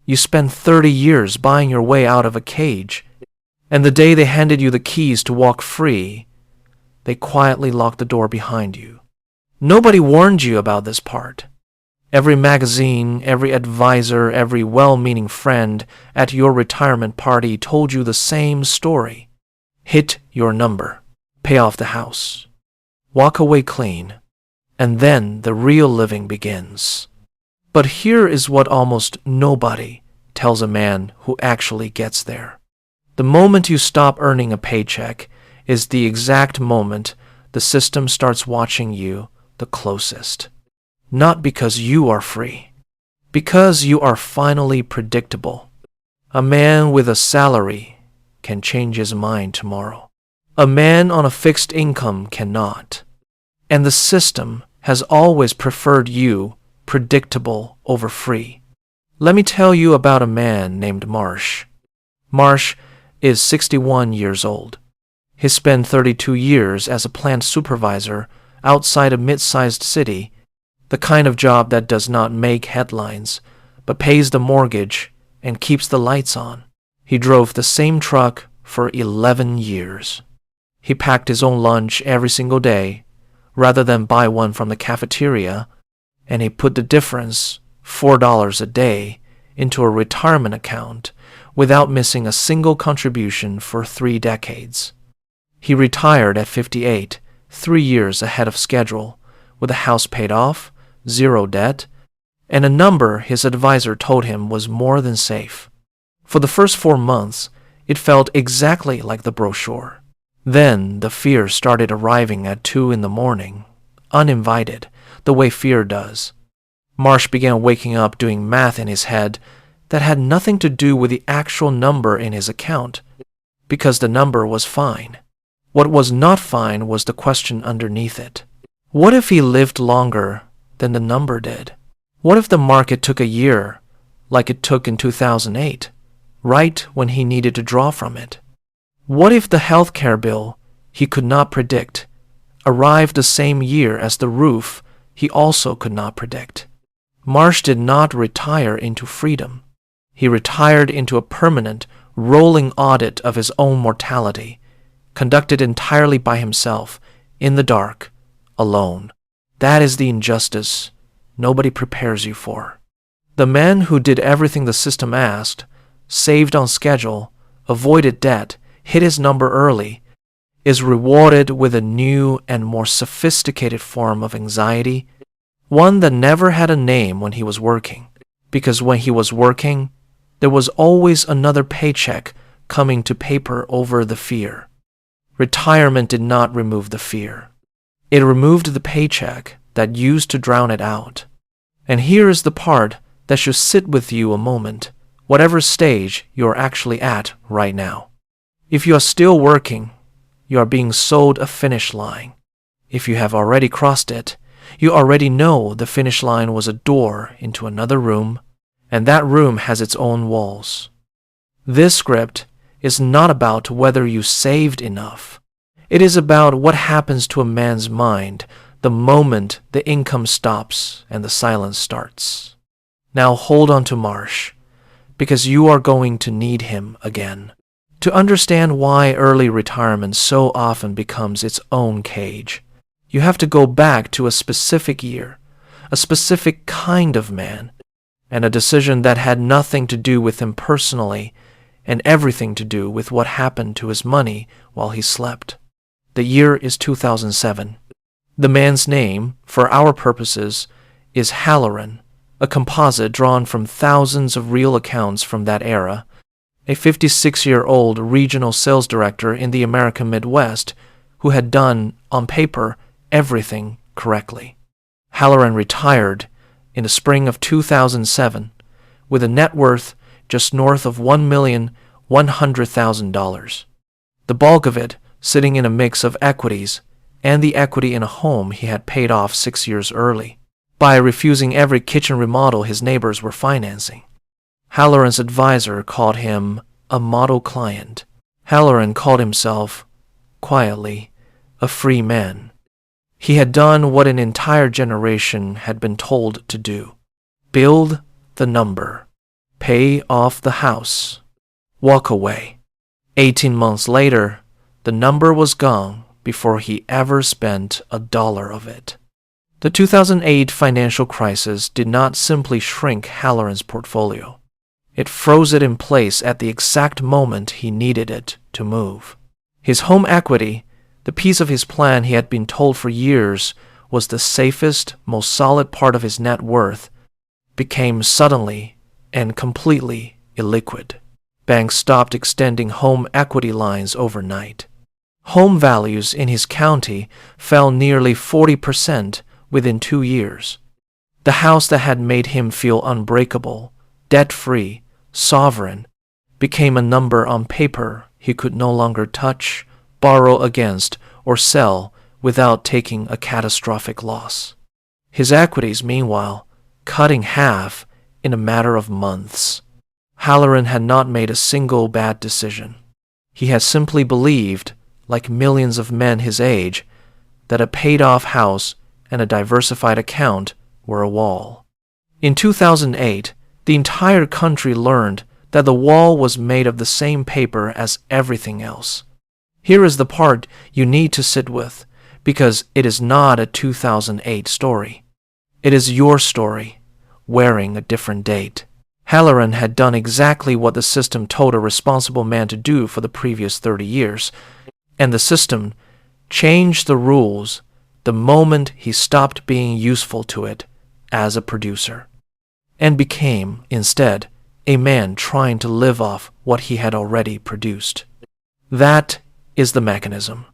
You spent 30 years buying your way out of a cage, and the day they handed you the keys to walk free, they quietly locked the door behind you. Nobody warned you about this part. Every magazine, every advisor, every well-meaning friend at your retirement party told you the same story. Hit your number, pay off the house, walk away clean, and then the real living begins. But here is what almost nobody tells a man who actually gets there. The moment you stop earning a paycheck is the exact moment the system starts watching you the closest. Not because you are free, because you are finally predictable. A man with a salary can change his mind tomorrow. A man on a fixed income cannot. And the system has always preferred you predictable over free. Let me tell you about a man named Marsh. Marsh is 61 years old. He spent 32 years as a plant supervisor outside a mid-sized city, the kind of job that does not make headlines, but pays the mortgage and keeps the lights on. He drove the same truck for 11 years. He packed his own lunch every single day, rather than buy one from the cafeteria, and he put the difference, $4 a day, into a retirement account without missing a single contribution for 3 decades. He retired at 58, 3 years ahead of schedule, with a house paid off, 0 debt, and a number his advisor told him was more than safe. For the first 4 months, it felt exactly like the brochure. Then the fear started arriving at 2 in the morning, uninvited, the way fear does. Marsh began waking up doing math in his head that had nothing to do with the actual number in his account, because the number was fine. What was not fine was the question underneath it. What if he lived longer than the number did? What if the market took a year, like it took in 2008, right when he needed to draw from it? What if the healthcare bill he could not predict arrived the same year as the roof he also could not predict? Marsh did not retire into freedom. He retired into a permanent, rolling audit of his own mortality, conducted entirely by himself, in the dark, alone. That is the injustice nobody prepares you for. The man who did everything the system asked, saved on schedule, avoided debt, hit his number early, is rewarded with a new and more sophisticated form of anxiety, one that never had a name when he was working, because when he was working, there was always another paycheck coming to paper over the fear. Retirement did not remove the fear. It removed the paycheck that used to drown it out. And here is the part that should sit with you a moment, whatever stage you are actually at right now. If you are still working, you are being sold a finish line. If you have already crossed it, you already know the finish line was a door into another room, and that room has its own walls. This script is not about whether you saved enough. It is about what happens to a man's mind the moment the income stops and the silence starts. Now hold on to Marsh, because you are going to need him again. To understand why early retirement so often becomes its own cage, you have to go back to a specific year, a specific kind of man, and a decision that had nothing to do with him personally and everything to do with what happened to his money while he slept. The year is 2007. The man's name, for our purposes, is Halloran, a composite drawn from thousands of real accounts from that era, a 56-year-old regional sales director in the American Midwest who had done, on paper, everything correctly. Halloran retired in the spring of 2007 with a net worth just north of $1,100,000. The bulk of it sitting in a mix of equities and the equity in a home he had paid off 6 years early by refusing every kitchen remodel his neighbors were financing. Halloran's advisor called him a model client. Halloran called himself, quietly, a free man. He had done what an entire generation had been told to do: build the number. Pay off the house. Walk away. 18 months later, the number was gone before he ever spent $1 of it. The 2008 financial crisis did not simply shrink Halloran's portfolio. It froze it in place at the exact moment he needed it to move. His home equity, the piece of his plan he had been told for years was the safest, most solid part of his net worth, became suddenly and completely illiquid. Banks stopped extending home equity lines overnight. Home values in his county fell nearly 40% within 2 years. The house that had made him feel unbreakable, debt-free, sovereign, became a number on paper he could no longer touch, borrow against, or sell without taking a catastrophic loss. His equities, meanwhile, cut in half in a matter of months. Halloran had not made a single bad decision. He had simply believed, like millions of men his age, that a paid-off house and a diversified account were a wall. In 2008, the entire country learned that the wall was made of the same paper as everything else. Here is the part you need to sit with, because it is not a 2008 story. It is your story, wearing a different date. Halloran had done exactly what the system told a responsible man to do for the previous 30 years, and the system changed the rules the moment he stopped being useful to it as a producer, and became, instead, a man trying to live off what he had already produced. That is the mechanism,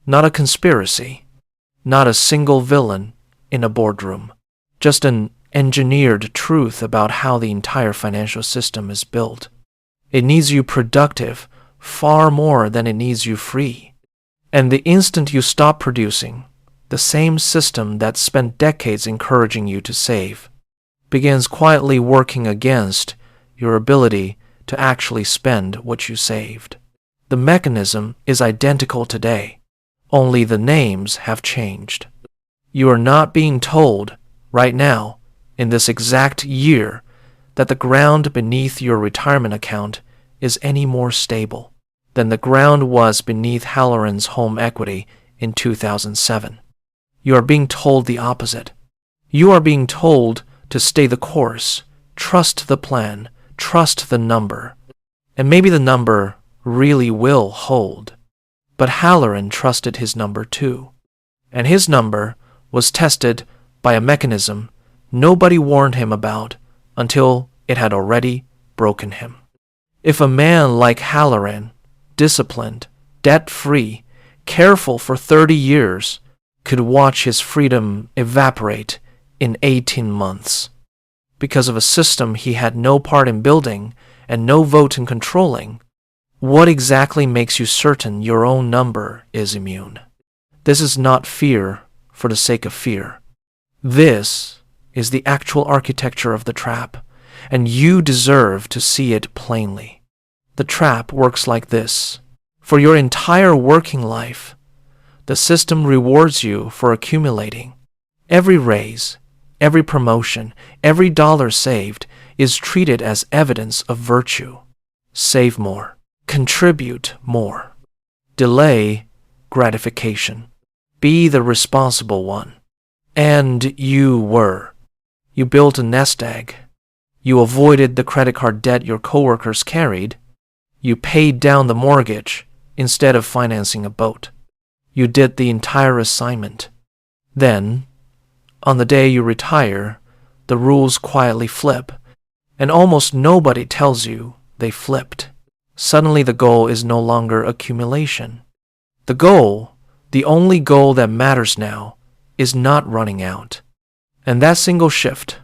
not a conspiracy, not a single villain in a boardroom, just an engineered truth about how the entire financial system is built. It needs you productive far more than it needs you free. And the instant you stop producing, the same system that spent decades encouraging you to save begins quietly working against your ability to actually spend what you saved. The mechanism is identical today, only the names have changed. You are not being told, right now, in this exact year, that the ground beneath your retirement account is any more stable than the ground was beneath Halloran's home equity in 2007. You are being told the opposite. You are being told to stay the course, trust the plan, trust the number, and maybe the number really will hold. But Halloran trusted his number too, and his number was tested by a mechanism nobody warned him about until it had already broken him. If a man like Halloran, disciplined, debt-free, careful for 30 years, could watch his freedom evaporate in 18 months because of a system he had no part in building and no vote in controlling, what exactly makes you certain your own number is immune? This is not fear for the sake of fear. This is the actual architecture of the trap, and you deserve to see it plainly. The trap works like this. For your entire working life, the system rewards you for accumulating. Every raise, every promotion, every dollar saved is treated as evidence of virtue. Save more. Contribute more. Delay gratification. Be the responsible one. And you were. You built a nest egg. You avoided the credit card debt your coworkers carried. You paid down the mortgage instead of financing a boat. You did the entire assignment. Then, on the day you retire, the rules quietly flip, and almost nobody tells you they flipped. Suddenly the goal is no longer accumulation. The goal, the only goal that matters now, is not running out. And that single shift,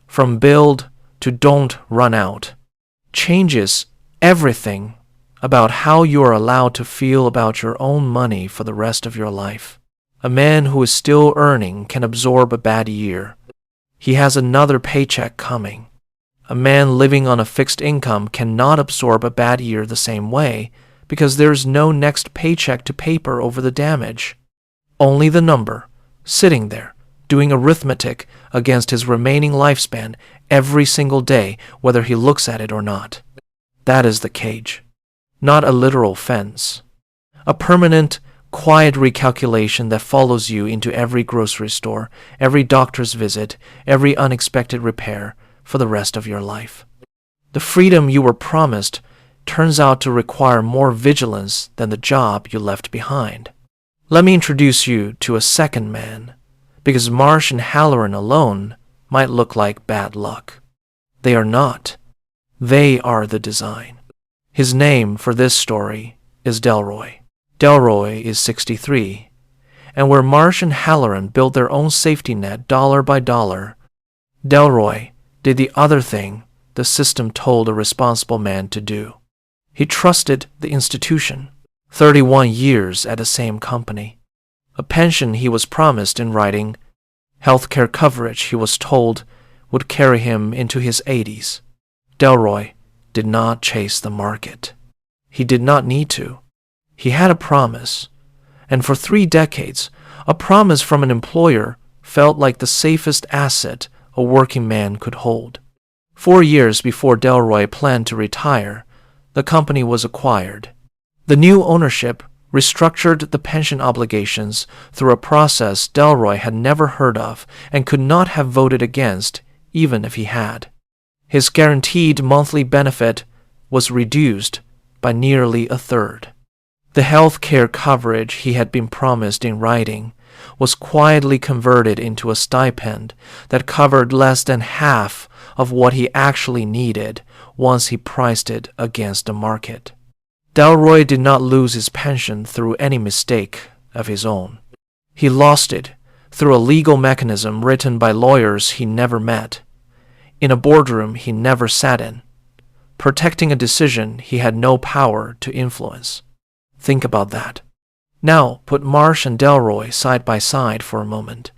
from build to don't run out, changes everything about how you are allowed to feel about your own money for the rest of your life. A man who is still earning can absorb a bad year. He has another paycheck coming. A man living on a fixed income cannot absorb a bad year the same way because there is no next paycheck to paper over the damage. Only the number, sitting there, doing arithmetic against his remaining lifespan every single day, whether he looks at it or not. That is the cage, not a literal fence. A permanent, quiet recalculation that follows you into every grocery store, every doctor's visit, every unexpected repair for the rest of your life. The freedom you were promised turns out to require more vigilance than the job you left behind. Let me introduce you to a second man, because Marsh and Halloran alone might look like bad luck. They are not. They are the design. His name for this story is Delroy. Delroy is 63, and where Marsh and Halloran built their own safety net dollar by dollar, Delroy did the other thing the system told a responsible man to do. He trusted the institution, 31 years at the same company, a pension he was promised in writing, healthcare coverage he was told would carry him into his 80s. Delroy did not chase the market. He did not need to. He had a promise, and for 3 decades, a promise from an employer felt like the safest asset a working man could hold. 4 years before Delroy planned to retire, the company was acquired. The new ownership restructured the pension obligations through a process Delroy had never heard of and could not have voted against even if he had. His guaranteed monthly benefit was reduced by nearly a third. The health care coverage he had been promised in writing was quietly converted into a stipend that covered less than half of what he actually needed once he priced it against the market. Delroy did not lose his pension through any mistake of his own. He lost it through a legal mechanism written by lawyers he never met, in a boardroom he never sat in, protecting a decision he had no power to influence. Think about that. Now put Marsh and Delroy side by side for a moment,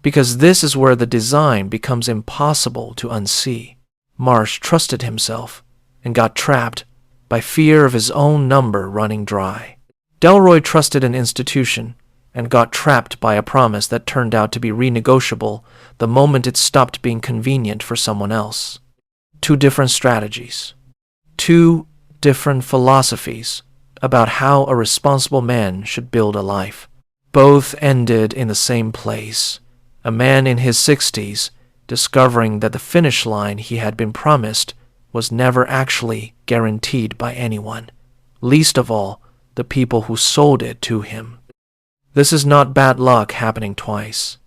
because this is where the design becomes impossible to unsee. Marsh trusted himself and got trapped by fear of his own number running dry. Delroy trusted an institution and got trapped by a promise that turned out to be renegotiable the moment it stopped being convenient for someone else. 2 different strategies. 2 different philosophies about how a responsible man should build a life. Both ended in the same place, a man in his 60s discovering that the finish line he had been promised was never actually guaranteed by anyone, least of all the people who sold it to him. This is not bad luck happening twice.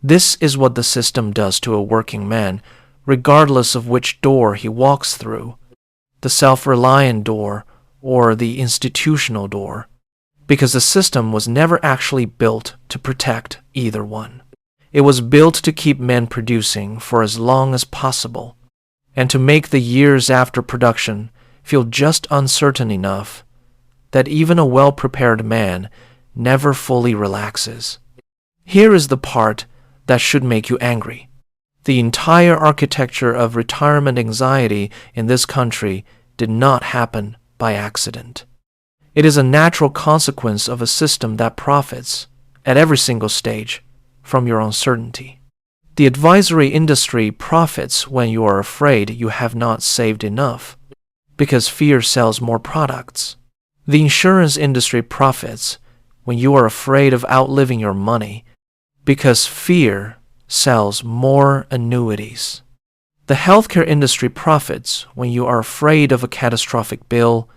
This is what the system does to a working man, regardless of which door he walks through, the self-reliant door or the institutional door, because the system was never actually built to protect either one. It was built to keep men producing for as long as possible, and to make the years after production feel just uncertain enough that even a well-prepared man never fully relaxes. Here is the part that should make you angry. The entire architecture of retirement anxiety in this country did not happen by accident. It is a natural consequence of a system that profits, at every single stage, from your uncertainty. The advisory industry profits when you are afraid you have not saved enough, because fear sells more products. The insurance industry profits when you are afraid of outliving your money, because fear sells more annuities. The healthcare industry profits when you are afraid of a catastrophic bill,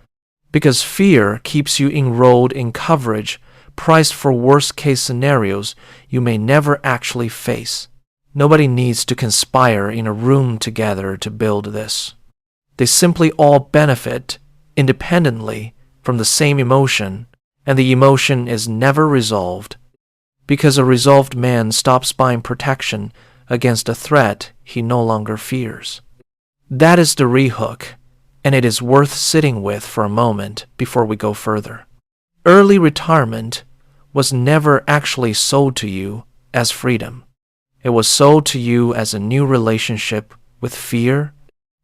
because fear keeps you enrolled in coverage priced for worst-case scenarios you may never actually face. Nobody needs to conspire in a room together to build this. They simply all benefit independently from the same emotion, and the emotion is never resolved, because a resolved man stops buying protection against a threat he no longer fears. That is the rehook, and it is worth sitting with for a moment before we go further. Early retirement was never actually sold to you as freedom. It was sold to you as a new relationship with fear,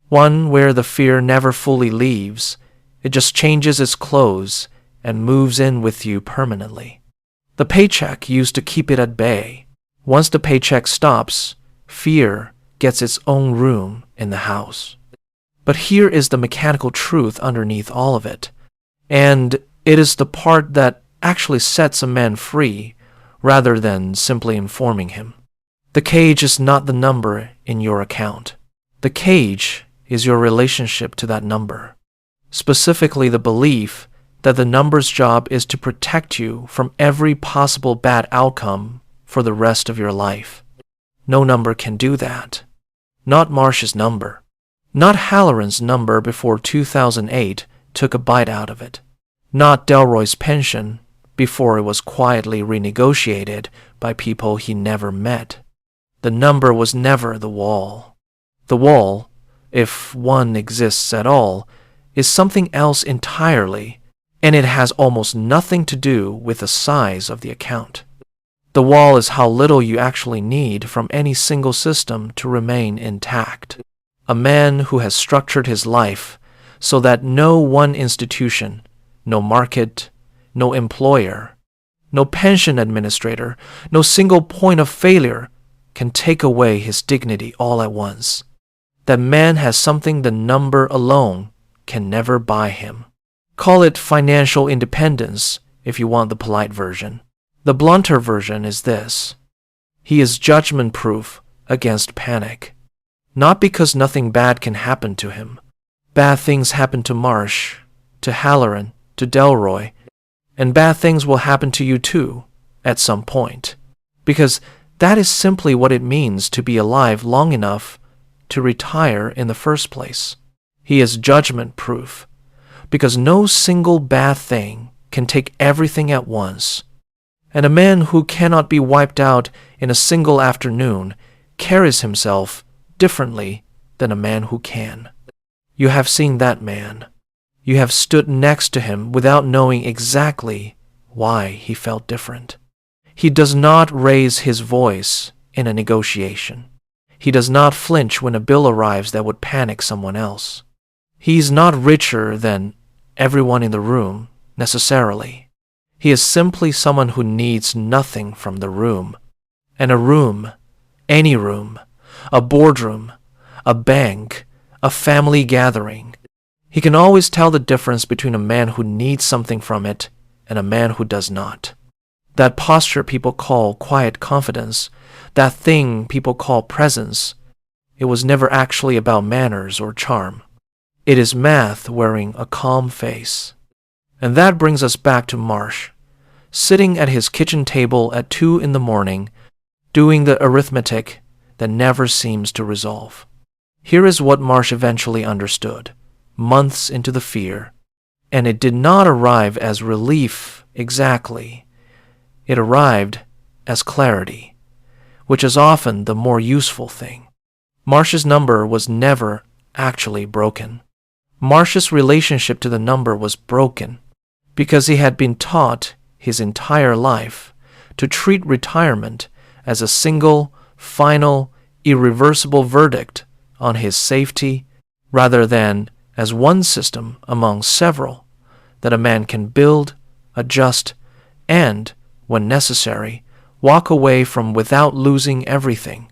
one where the fear never fully leaves. It just changes its clothes and moves in with you permanently. The paycheck used to keep it at bay, Once the paycheck stops, fear gets its own room in the house. But here is the mechanical truth underneath all of it, and it is the part that actually sets a man free rather than simply informing him. The cage is not the number in your account. The cage is your relationship to that number, specifically the belief that the number's job is to protect you from every possible bad outcome for the rest of your life. No number can do that. Not Marsh's number. Not Halloran's number before 2008 took a bite out of it. Not Delroy's pension before it was quietly renegotiated by people he never met. The number was never the wall. The wall, if one exists at all, is something else entirely, and it has almost nothing to do with the size of the account. The wall is how little you actually need from any single system to remain intact. A man who has structured his life so that no one institution, no market, no employer, no pension administrator, no single point of failure can take away his dignity all at once. That man has something the number alone can never buy him. Call it financial independence if you want the polite version. The blunter version is this: he is judgment-proof against panic. Not because nothing bad can happen to him. Bad things happen to Marsh, to Halloran, to Delroy, and bad things will happen to you too, at some point. Because that is simply what it means to be alive long enough to retire in the first place. He is judgment-proof, because no single bad thing can take everything at once. And a man who cannot be wiped out in a single afternoon carries himself differently than a man who can. You have seen that man. You have stood next to him without knowing exactly why he felt different. He does not raise his voice in a negotiation. He does not flinch when a bill arrives that would panic someone else. He is not richer than everyone in the room, necessarily. He is simply someone who needs nothing from the room. And a room, any room, a boardroom, a bank, a family gathering. He can always tell the difference between a man who needs something from it and a man who does not. That posture people call quiet confidence, that thing people call presence, it was never actually about manners or charm. It is math wearing a calm face. And that brings us back to Marsh, sitting at his kitchen table at 2 a.m, doing the arithmetic that never seems to resolve. Here is what Marsh eventually understood, months into the fear, and it did not arrive as relief exactly. It arrived as clarity, which is often the more useful thing. Marsh's number was never actually broken. Marsh's relationship to the number was broken because he had been taught his entire life to treat retirement as a single, final, irreversible verdict on his safety rather than as one system among several that a man can build, adjust, and, when necessary, walk away from without losing everything.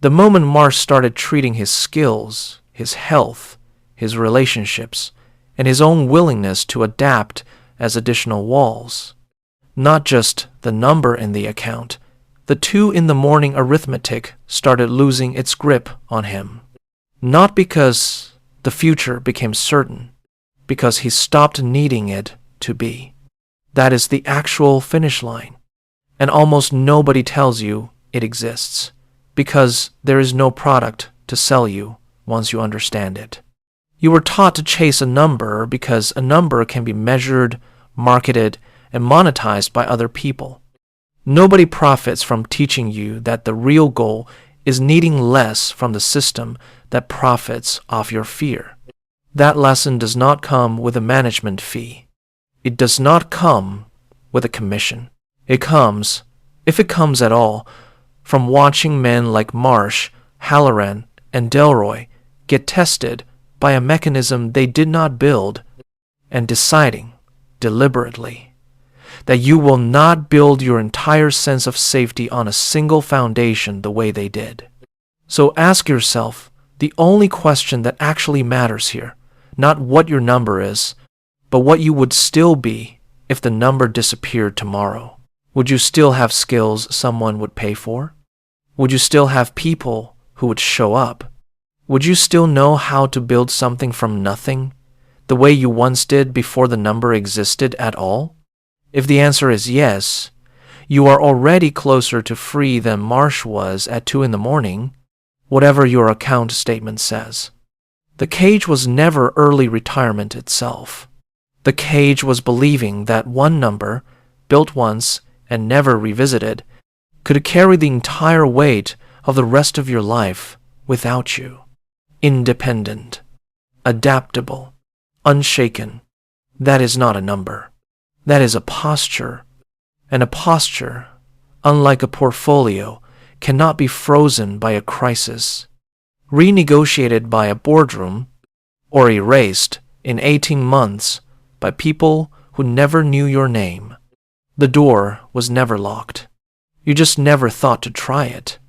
The moment Marsh started treating his skills, his health, his relationships, and his own willingness to adapt as additional walls, not just the number in the account, the 2 a.m. arithmetic started losing its grip on him. Not because the future became certain, because he stopped needing it to be. That is the actual finish line. And almost nobody tells you it exists, because there is no product to sell you once you understand it. You were taught to chase a number because a number can be measured, marketed, and monetized by other people. Nobody profits from teaching you that the real goal is needing less from the system that profits off your fear. That lesson does not come with a management fee. It does not come with a commission. It comes, if it comes at all, from watching men like Marsh, Halloran, and Delroy get tested by a mechanism they did not build and deciding deliberately that you will not build your entire sense of safety on a single foundation the way they did. So ask yourself the only question that actually matters here, not what your number is, but what you would still be if the number disappeared tomorrow. Would you still have skills someone would pay for? Would you still have people who would show up? Would you still know how to build something from nothing, the way you once did before the number existed at all? If the answer is yes, you are already closer to free than Marsh was at 2 in the morning, whatever your account statement says. The cage was never early retirement itself. The cage was believing that one number, built once and never revisited, could carry the entire weight of the rest of your life without you. Independent, adaptable, unshaken. That is not a number. That is a posture. And a posture, unlike a portfolio, cannot be frozen by a crisis, renegotiated by a boardroom, or erased in 18 months by people who never knew your name. The door was never locked. You just never thought to try it.